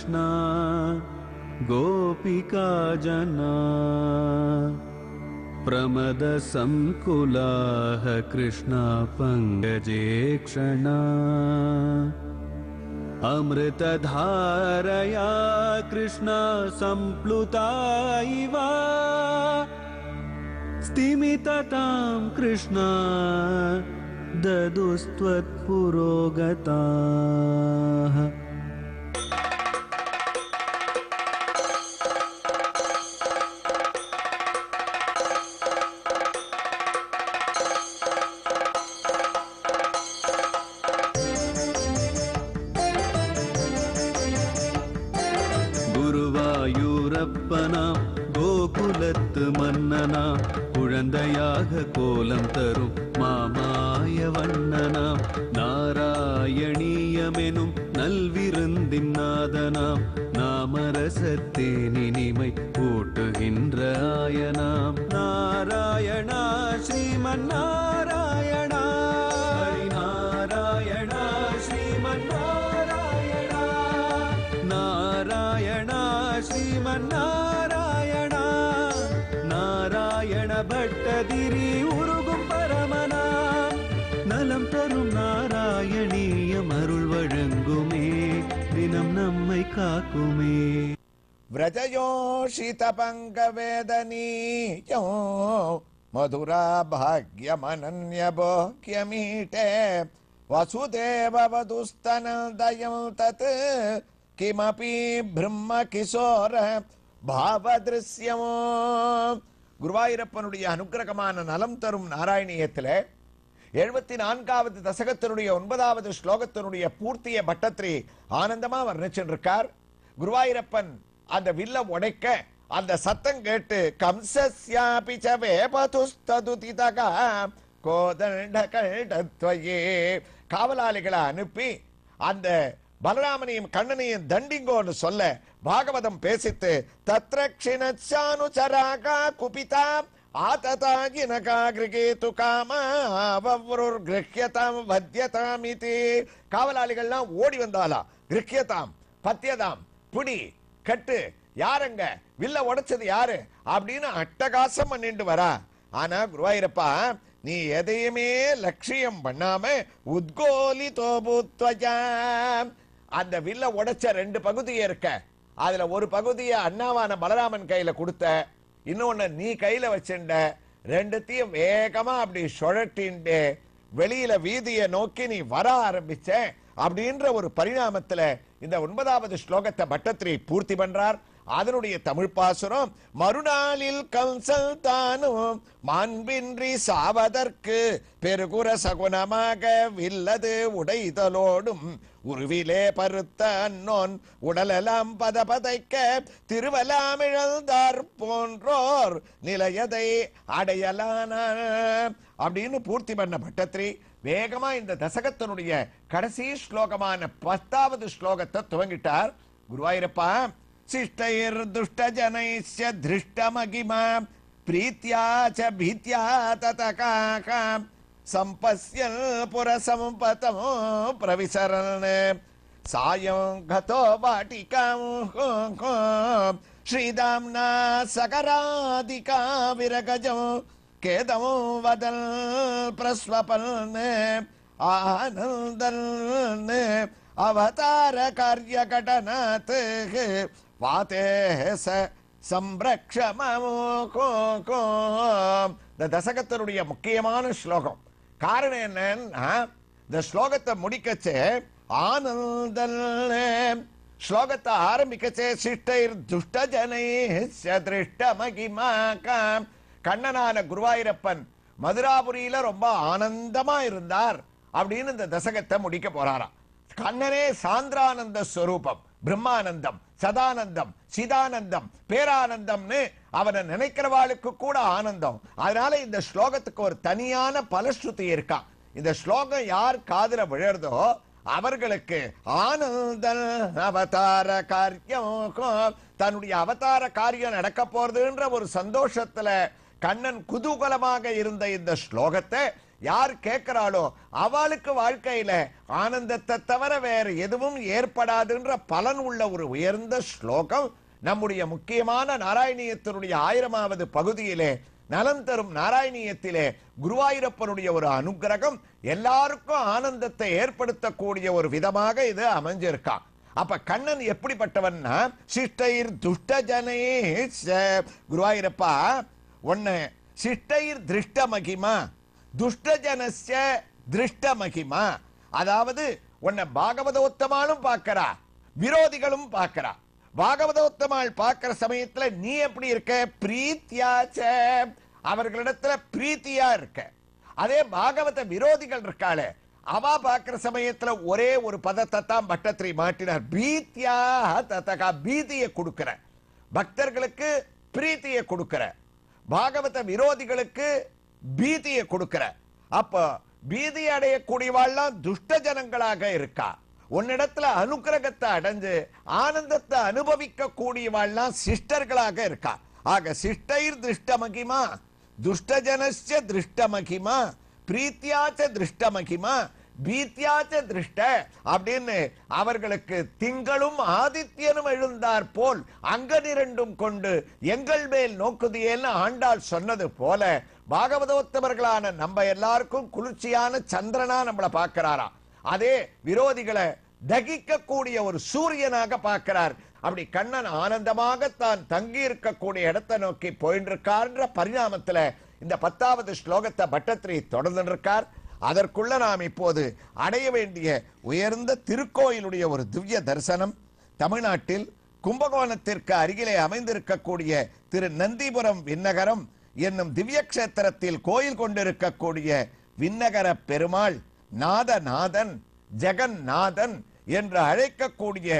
कृष्णा गोपिका जना प्रमद संकुलाः कृष्णा पंकजे क्षणा अमृतधारया कृष्णा संप्लुता इव स्तिमिततां कृष्णा ददुस्त्वत्पुरोगताः। குருவாயூரப்பனா கோகுலத்து மன்னனா குழந்தையாக கோலம் தரும் மாமாய வண்ணனாம் நாராயணீயமெனும் நல்விருந்தின் நாதனாம் நாமரசத்தேனினிமை ஊட்டுகின்ற ஆயனாம் நாராயணா ஸ்ரீமன் நாராயணா நாராயணா ஸ்ரீமன் நாராயணா நாராயணா ஸ்ரீமன் நாராயணா நாராயண பட்டதிரி உருகும் பரமனா நலம் தரும் நாராயணீயம் அருள் வழங்குமே தினம் நம்மை காக்குமே. व्रजयोषित पङ्कवेदनीयो मधुरा भाग्यमनन्यभोग्यमीटे वसुदेववधुस्तनदयं तत् किमपि ब्रह्मकिशोर भावदृश्यमो. குருவாயூரப்பனுடைய அனுக்கிரகமான நலம் தரும் நாராயணியத்திலே 74வது தசகத்தினுடைய 9வது ஸ்லோகத்தினுடைய பூர்த்திய பட்டத்திரி ஆனந்தமா வர்ணிச்சிருக்கார். குருவாயூரப்பன் அந்த வில்ல உடைக்க அந்த சத்தம் கேட்டு கம்சஸ்யாபி ச வேபதுஸ்ததுதிதக கோதண்டகல்டத்வயே காவலாளிகளை அனுப்பி அந்த பலராமனையும் கண்ணனையும் தண்டிங்கோன்னு சொல்ல பாகவதம் பேசித்து தத்ரக்ஷிணச்சானுச்சராகா குபிதா ஆததாகினகா கிருகேது காமாவவ்ருர் கிருஹ்யதாம் வத்யதாமிதி. காவலாளிகள்லாம் ஓடி வந்தாலா கிருஹ்யதாம் பத்யதாம் புடி கட்டு யாருங்க வில்ல உடைச்சது யாரு அப்படின்னு அட்டகாசம் பண்ணிட்டு வரா. ஆனா குருவாயூரப்பா நீ எதையுமே லட்சியம் பண்ணாம உத்கோலிதோ பூத்வயா அந்த வில்ல உடைச்ச 2 பகுதியே இருக்க அதுல ஒரு பகுதியை அண்ணாவான பலராமன் கையில கொடுத்த இன்னொன்னு நீ கையில வச்சுண்ட ரெண்டுத்தையும் வேகமா அப்படி சுழட்டின்ட்டு வெளியில வீதியை நோக்கி நீ வர ஆரம்பிச்ச அப்படின்ற ஒரு பரிணாமத்துல இந்த 9வது ஸ்லோகத்தை பட்டத்திரி பூர்த்தி பண்றார். அதனுடைய தமிழ் பாசுரம் மறுநாளில் கம்சல் தானும் மாண்பின்றி சாவதற்கு பெருகுற சகுனமாக வில்லது உடைதலோடும் உருவிலே பருத்த அன்னோன் உடலெல்லாம் பதபதைக்க திருவலாமிழந்தார் போன்றோர் நிலையதை அடையலான அப்படின்னு பூர்த்தி பண்ண பட்டத்திரி வேகமா இந்த தசகத்தினுடைய கடைசி ஸ்லோகமான 10வது ஸ்லோகத்தை துவங்கிட்டார். குருவாயூரப்பா சிஷ்டைர் துஷ்ட ஜனைஸ்ய திருஷ்டமகிமா பிரீத்யா ச பீத்யா ததகாக சம்பஸ்யல் புரசம்பதம் பிரவிசரன் சாயம் கதோ வாட்டிகாம் ஸ்ரீதாம்னா சகராதிகா விரகஜம் கேதம் வதல் பிரஸ்வபல் ஆனந்தல் அவதார காரிய கடனாத் வாதேச சம்ரக்ஷமோ. இந்த தசகத்தினுடைய முக்கியமான ஸ்லோகம். காரணம் என்னன்னா இந்த ஸ்லோகத்தை முடிக்கச்சே ஆனந்தல் ஸ்லோகத்தை ஆரம்பிக்கச்சே சிஷ்டைர் துஷ்ட ஜனை திருஷ்ட மகிமாக கண்ணனான குருவாயூரப்பன் மதுராபுரியில ரொம்ப ஆனந்தமா இருந்தார் அப்படின்னு இந்த தசகத்தை முடிக்க போறாராம். கண்ணனே சாந்திரானந்த ஸ்வரூபம், பிரம்மானந்தம், சதானந்தம், சிதானந்தம், பேரானந்தம்னு அவனை நினைக்கிறவாளுக்கு கூட ஆனந்தம். அதனால இந்த ஸ்லோகத்துக்கு ஒரு தனியான பலஸ்ருதி இருக்கா. இந்த ஸ்லோகம் யார் காதுல விழறதோ அவர்களுக்கு ஆனந்த அவதார காரியம் தன்னுடைய அவதார காரியம் நடக்க போறதுன்ற ஒரு சந்தோஷத்துல கண்ணன் குதூகலமாக இருந்த இந்த ஸ்லோகத்தை யார் கேட்கிறாளோ அவளுக்கு வாழ்க்கையில ஆனந்தத்தை தவிர வேற எதுவும் ஏற்படாதுன்ற பலன் உள்ள ஒரு உயர்ந்த ஸ்லோகம் நம்முடைய முக்கியமான நாராயணியத்தினுடைய 1000வது பகுதியிலே நலம் தரும் நாராயணியத்திலே குருவாயூரப்பனுடைய ஒரு அனுகிரகம் எல்லாருக்கும் ஆனந்தத்தை ஏற்படுத்தக்கூடிய ஒரு விதமாக இது அமைஞ்சிருக்கா. அப்ப கண்ணன் எப்படிப்பட்டவன்னா சிஷ்டைர் துஷ்ட ஜனே குருவாயூரப்பா உன்னை சிஷ்டைர் திருஷ்ட மகிமா துஷ்ட ஜனஸ்ய திருஷ்ட மகிமா, அதாவது உன்னை பாகவதோத்தமாலும் பார்க்கிறா விரோதிகளும் பார்க்கிறா. பாகவதோத்தமாள் பார்க்கிற சமயத்துல நீ எப்படி இருக்க? பிரீத்தியாச்ச, அவர்களிடத்துல பிரீத்தியா இருக்க. அதே பாகவத விரோதிகள் இருக்காளே அவ பார்க்கிற சமயத்துல ஒரே ஒரு பதத்தை தான் பட்டத்திரி மாட்டினார். பீத்தியா ததகா, பீதியை கொடுக்கிற பக்தர்களுக்கு பிரீத்தியை கொடுக்கிற, பாகவத விரோதிகளுக்கு பீதியை கொடுக்கிற. அப்ப பீதி அடையக்கூடியவாள்லாம் துஷ்ட ஜனங்களாக இருக்கா. உன்னிடத்துல அனுகிரகத்தை அடைஞ்சு ஆனந்தத்தை அனுபவிக்க கூடியவாள்லாம் சிஷ்டர்களாக இருக்கா. ஆக சிஷ்டைர் திருஷ்ட மகிமா துஷ்ட ஜனஸ்ய திருஷ்ட மகிமா பிரீத்தியாச்ச திருஷ்ட மகிமா பீத்தியாச்ச திருஷ்ட அப்படின்னு அவர்களுக்கு திங்களும் ஆதித்யனும் எழுந்தார் போல் அங்கனிரண்டும் கொண்டு எங்கள் மேல் நோக்குதியேன்னு ஆண்டாள் சொன்னது போல பாகவதோத்தமர்களான நம்ம எல்லாருக்கும் குளிர்ச்சியான சந்திரனா நம்மளை பார்க்கிறாரா. அதே விரோதிகளை தகிக்க கூடிய ஒரு சூரியனாக பார்க்கிறார். அப்படி கண்ணன் ஆனந்தமாக தான் தங்கி இருக்கக்கூடிய இடத்தை நோக்கி போயிட்டு இருக்கார்ன்ற பரிணாமத்துல இந்த 10வது ஸ்லோகத்தை பட்டத்திரி தொடர்ந்து இருக்கார். அதற்குள்ள நாம் இப்போது அடைய வேண்டிய உயர்ந்த திருக்கோயிலுடைய ஒரு திவ்ய தரிசனம். தமிழ்நாட்டில் கும்பகோணத்திற்கு அருகிலே அமைந்திருக்கக்கூடிய திரு நந்திபுரம் விண்ணகரம் என்னும் திவ்ய கஷேத்திரத்தில் கோயில் கொண்டிருக்கக்கூடிய விண்ணகர பெருமாள் நாதநாதன் ஜெகநாதன் என்று அழைக்கக்கூடிய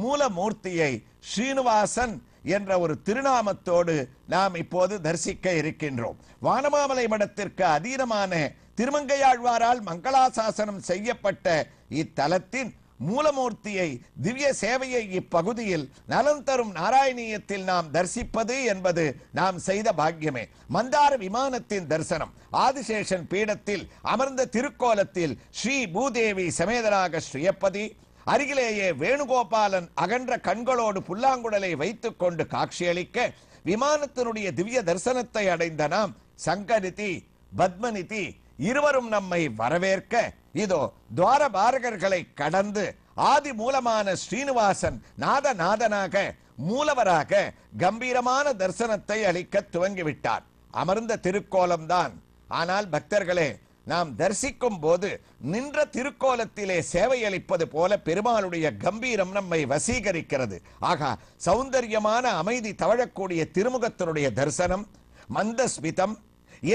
மூலமூர்த்தியை ஸ்ரீனிவாசன் என்ற ஒரு திருநாமத்தோடு நாம் இப்போது தரிசிக்க இருக்கின்றோம். வானமாமலை மடத்திற்கு அதீனமான திருமங்கையாழ்வாரால் மங்களாசாசனம் செய்யப்பட்ட இத்தலத்தின் மூலமூர்த்தியை திவ்ய சேவையை இப்பகுதியில் நலம் தரும் நாராயணியத்தில் நாம் தரிசிப்பது என்பது நாம் செய்த பாக்கியமே. மந்தார விமானத்தின் தரிசனம், ஆதிசேஷன் பீடத்தில் அமர்ந்த திருக்கோலத்தில் ஸ்ரீ பூதேவி சமேதராக ஸ்ரீயப்பதி, அருகிலேயே வேணுகோபாலன் அகன்ற கண்களோடு புல்லாங்குழலை வைத்துக் கொண்டு காட்சியளிக்க விமானத்தினுடைய திவ்ய தரிசனத்தை அடைந்த நாம் சங்கநிதி பத்மநிதி இருவரும் நம்மை வரவேற்க இதோ துவாரபாரகர்களை கடந்து ஆதி மூலமான ஸ்ரீனிவாசன் நாதநாதனாக மூலவராக கம்பீரமான தரிசனத்தை அளிக்க துவங்கிவிட்டார். அமர்ந்த திருக்கோலம்தான். ஆனால் பக்தர்களே, நாம் தரிசிக்கும் போது நின்ற திருக்கோலத்திலே சேவை அளிப்பது போல பெருமாளுடைய கம்பீரம் நம்மை வசீகரிக்கிறது. ஆகா, சௌந்தரியமான அமைதி தவழக்கூடிய திருமுகத்தினுடைய தரிசனம், மந்தஸ்மிதம்,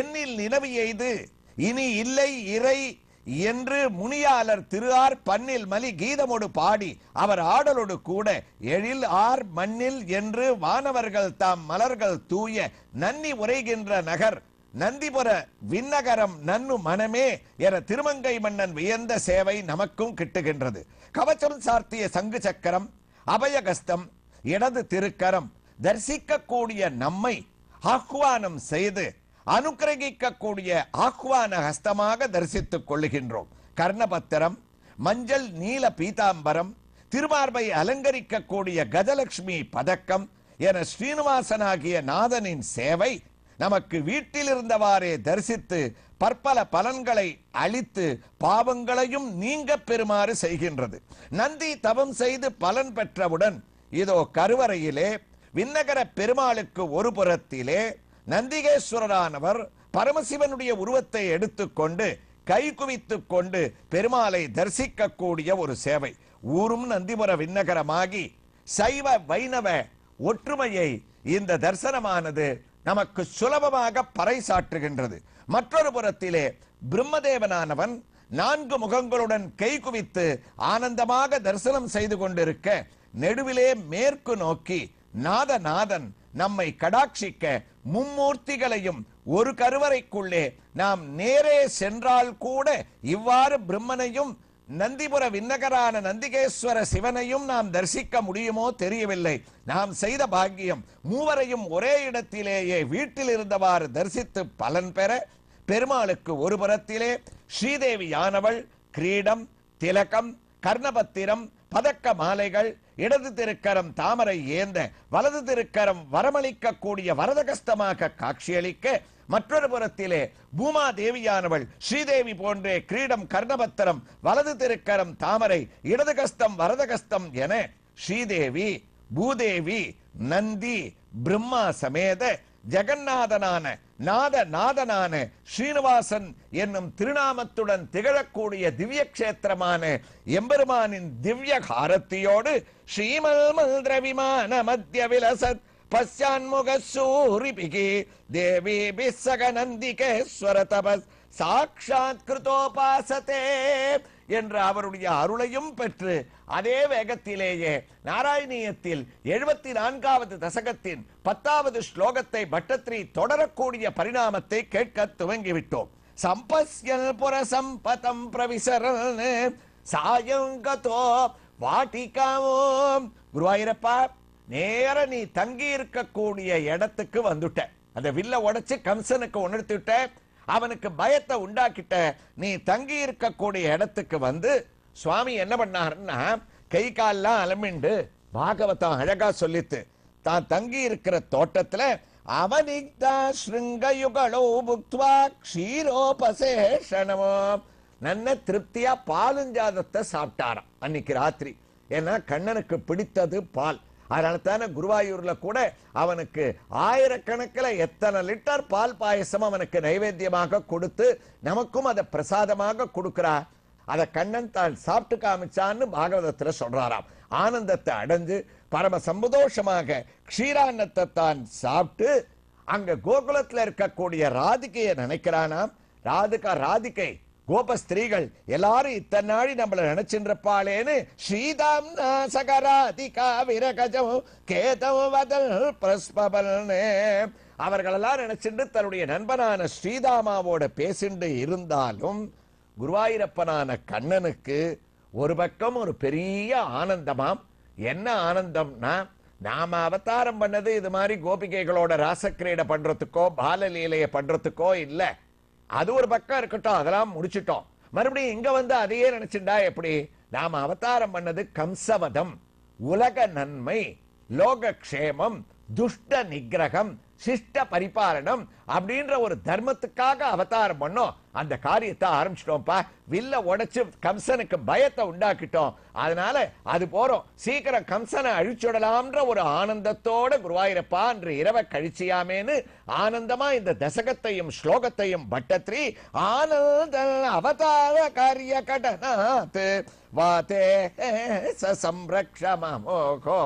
எண்ணில் நிலவி எய்து இனி இல்லை இறை என்று முனியாளர் திருஆர் பன்னில் மலி கீதமோடு பாடி அவர் ஆடலோடு கூட எழில் ஆர் மண்ணில் என்று வானவர்கள் தாம் மலர்கள் தூய நன்னி உரைகின்ற நகர் நந்திபுர விண்ணகரம் நன்னு மனமே என திருமங்கை மன்னன் வியந்த சேவை நமக்கும் கிட்டுகின்றது. கவச்சம் சார்த்திய சங்கு சக்கரம், அபயகஸ்தம், இடது திருக்கரம் தரிசிக்க கூடிய நம்மை ஆஹ்வானம் செய்து அனுக்கிரகிக்கக்கூடிய ஆஹ்வான ஹஸ்தமாக தரிசித்துக் கொள்ளுகின்றோம். கர்ணபத்திரம், மஞ்சள் நீல பீதாம்பரம், திருமார்பை அலங்கரிக்கக்கூடிய கஜலட்சுமி பதக்கம் என ஸ்ரீனிவாசனாகிய நாதனின் சேவை நமக்கு வீட்டில் இருந்தவாறே தரிசித்து பற்பல பலன்களை அளித்து பாவங்களையும் நீங்க பெறுமாறு செய்கின்றது. நந்தி தவம் செய்து பலன் பெற்றவுடன் இதோ கருவறையிலே விண்ணகர பெருமாளுக்கு ஒரு புறத்திலே நந்திகேஸ்வரரானவர் பரமசிவனுடைய உருவத்தை எடுத்துக்கொண்டு கை குவித்துக் கொண்டு பெருமாளை தரிசிக்க கூடிய ஒரு சேவை. ஊரும் நந்திபுர விண்ணகரமாகி சைவ வைணவ ஒற்றுமையை இந்த தரிசனமானது நமக்கு சுலபமாக பறைசாற்றுகின்றது. மற்றொரு புறத்திலே பிரம்மதேவனானவன் 4 முகங்களுடன் கை குவித்து ஆனந்தமாக தரிசனம் செய்து கொண்டிருக்க நெடுவிலே மேற்கு நோக்கி நாதநாதன் நம்மை கடாட்சிக்க மும்மூர்த்திகளையும் ஒரு கருவறைக்குள்ளே நாம் நேரே சென்றால் கூட இவ்வாறு பிரம்மனையும் நந்திபுர விண்ணகரான நந்திகேஸ்வர சிவனையும் நாம் தரிசிக்க முடியுமோ தெரியவில்லை. நாம் செய்த பாக்கியம் மூவரையும் ஒரே இடத்திலேயே வீட்டில் இருந்தவாறு தரிசித்து பலன் பெற பெருமாளுக்கு ஒரு புறத்திலே ஸ்ரீதேவியானவள் கிரீடம், திலகம், கர்ணபத்திரம், பதக்க மாலைகள், இடது திருக்கரம் தாமரை ஏந்த, வலது திருக்கரம் வரமளிக்க கூடிய வரதகஸ்தமாக காட்சியளிக்க, மற்றொரு புறத்திலே பூமா தேவியானவள் ஸ்ரீதேவி போன்றே கிரீடம், கர்ணபத்திரம், வலது திருக்கரம் தாமரை, இடது கஸ்தம் வரதகஸ்தம் என ஸ்ரீதேவி, பூதேவி, நந்தி, பிரம்மா சமேத ஜெகநாதனான நாதநாதனான ஸ்ரீனிவாசன் என்னும் திருநாமத்துடன் திகழக்கூடிய திவ்ய கஷேத்திரமான எம்பெருமானின் திவ்ய காரத்தியோடு ஸ்ரீமல் மந்திர விமான மத்திய விலசத் பஸ்யான்முக சூரிபிகி தேவி பிசக நந்திகேஸ்வர தபஸ் சாக்ஷாத் கிருதோபாசதே என்ற அவருடைய அருளையும் பெற்று அதே வேகத்திலேயே நாராயணியத்தில் 74வது தசகத்தின் 10வது ஸ்லோகத்தை பட்டத்ரி தொடரக்கூடிய பரிணாமத்தை கேட்க துவங்கிவிட்டோம். சம்பஸ்யல் புர சம்பதம் பிரவிசரன் சாயங்கதோ வாட்டிகாவோம். குருவாயிரப்பா, நேர நீ தங்கி இருக்கக்கூடிய இடத்துக்கு வந்துட்ட. அந்த வில்ல உடைச்சு கம்சனுக்கு உணர்த்திட்ட, அவனுக்கு பயத்தை உண்டாக்கிட்ட. நீ தங்கி இருக்கக்கூடிய இடத்துக்கு வந்து சுவாமி என்ன பண்ணாருன்னா, கை கால்லாம் அலமிண்டு பாகவதம் அழகா சொல்லித்து தான் தங்கி இருக்கிற தோட்டத்துல அவனிக்தா ஸ்ருங்கயுகளோ புக்த்வா க்ஷீரோபசேஷணமோ நல்ல திருப்தியா பாலுஞ்சாதத்தை சாப்பிட்டாராம் அன்னைக்கு ராத்திரி. ஏன்னா கண்ணனுக்கு பிடித்தது பால். அதனால தானே குருவாயூர்ல கூட அவனுக்கு ஆயிரக்கணக்கில் எத்தனை லிட்டர் பால் பாயசம் அவனுக்கு நைவேத்தியமாக கொடுத்து நமக்கும் அதை பிரசாதமாக கொடுக்கிறா. அதை கண்ணன் தான் சாப்பிட்டு காமிச்சான்னு பாகவதத்துல சொல்றாராம். ஆனந்தத்தை அடைஞ்சு பரம சந்தோஷமாக க்ஷீரான்னத்தை தான் சாப்பிட்டு அங்க கோகுலத்துல இருக்கக்கூடிய ராதிகையை நினைக்கிறானாம். ராதிகை கோப ஸ்திரீகள் எல்லாரும் இத்தனை நாளி நம்மள நினைச்சிருப்பாளேன்னு ஸ்ரீதாம் சகராதிகா விரகஜம் கேதம் வதல் பிரஸ்பபல்னே அவர்களெல்லாம் நினைச்சிட்டு தன்னுடைய நண்பனான ஸ்ரீதாமாவோட பேசிண்டு இருந்தாலும் குருவாயூரப்பனான கண்ணனுக்கு ஒரு பக்கம் ஒரு பெரிய ஆனந்தமாம். என்ன ஆனந்தம்னா, நாம அவதாரம் பண்ணது இது மாதிரி கோபிகைகளோட ராசக்கிரீடை பண்றதுக்கோ பாலலீலைய பண்றதுக்கோ இல்ல. அது ஒரு பக்கம் இருக்கட்டும், அதெல்லாம் முடிச்சிட்டோம். மறுபடியும் இங்க வந்து அதையே நினைச்சுண்டா எப்படி? நாம அவதாரம் பண்ணது கம்சவதம், உலக நன்மை, லோக க்ஷேமம், துஷ்ட நிகிரகம், சிஷ்ட பரிபாலனம் அப்படின்ற ஒரு தர்மத்துக்காக அவதாரம் பண்ணோம். அந்த காரியத்தை ஆரம்பிச்சிட்டோம்ப்பா. வில்ல உடைச்சு கம்சனுக்கு பயத்தை உண்டாக்கிட்டோம். அதனால அது போறோம், சீக்கிரம் கம்சனை அழிச்சுடலாம்ன்ற ஒரு ஆனந்தத்தோட குருவாயூரப்பா என்று இரவை கழிச்சியாமேன்னு ஆனந்தமா இந்த தசகத்தையும் ஸ்லோகத்தையும் பட்டத்ரி ஆனந்த அவதார காரிய கடனாத் வாதே சம்ரக்ஷமோகோ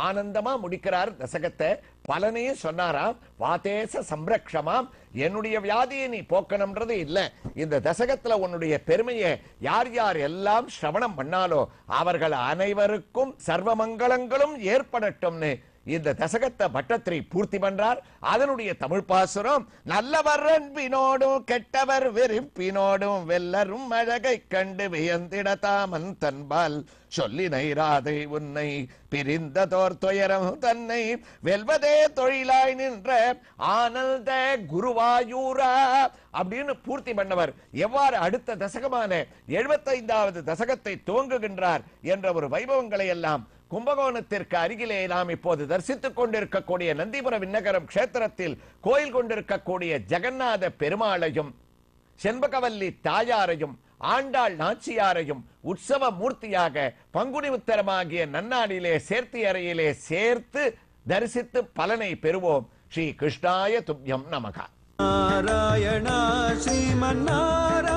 ஆனந்தமா முடிக்கிறார் தசகத்தை. பலனையும் சொன்னாராம். வாதேச சம்ரக்ஷமாம், என்னுடைய வியாதியை நீ போக்கணும்ன்றது இல்ல. இந்த தசகத்துல உன்னுடைய பெருமையை யார் யார் எல்லாம் சிரவணம் பண்ணாலோ அவர்கள் அனைவருக்கும் சர்வ மங்களங்களும் ஏற்படட்டும்னு இந்த தசகத்தை பட்டத்ரி பூர்த்தி பண்றார். அதனுடைய தமிழ் பாசுரம், நல்லவர் அன்பினோடும் கெட்டவர் வெறுப்பினோடும் வெல்லரும் அழகை கண்டு வியந்திடதாமன் தன்பால் சொல்லி நைராதை உன்னை பிரிந்ததோர் துயரம் தன்னை வெல்வதே தொழிலாய் நின்ற ஆனந்த குருவாயூரா அப்படின்னு பூர்த்தி பண்ணவர் எவ்வாறு அடுத்த தசகமான 75வது தசகத்தை துவங்குகின்றார் என்ற ஒரு வைபவங்களை எல்லாம் கும்பகோணத்திற்கு அருகிலே நாம் இப்போது தரிசித்துக் கொண்டிருக்கக்கூடிய நந்திபுர விண்ணகரம் கஷேத்திரத்தில் கோயில் கொண்டிருக்கக்கூடிய ஜெகநாத பெருமாளையும் செண்பகவல்லி தாயாரையும் ஆண்டாள் நாச்சியாரையும் உற்சவ மூர்த்தியாக பங்குனி உத்தரமாகிய நன்னாளிலே சேர்த்தி அறையிலே சேர்த்து தரிசித்து பலனை பெறுவோம். ஸ்ரீ கிருஷ்ணாய துப்யம் நமக. நாராயணா ஸ்ரீமன் நாராயண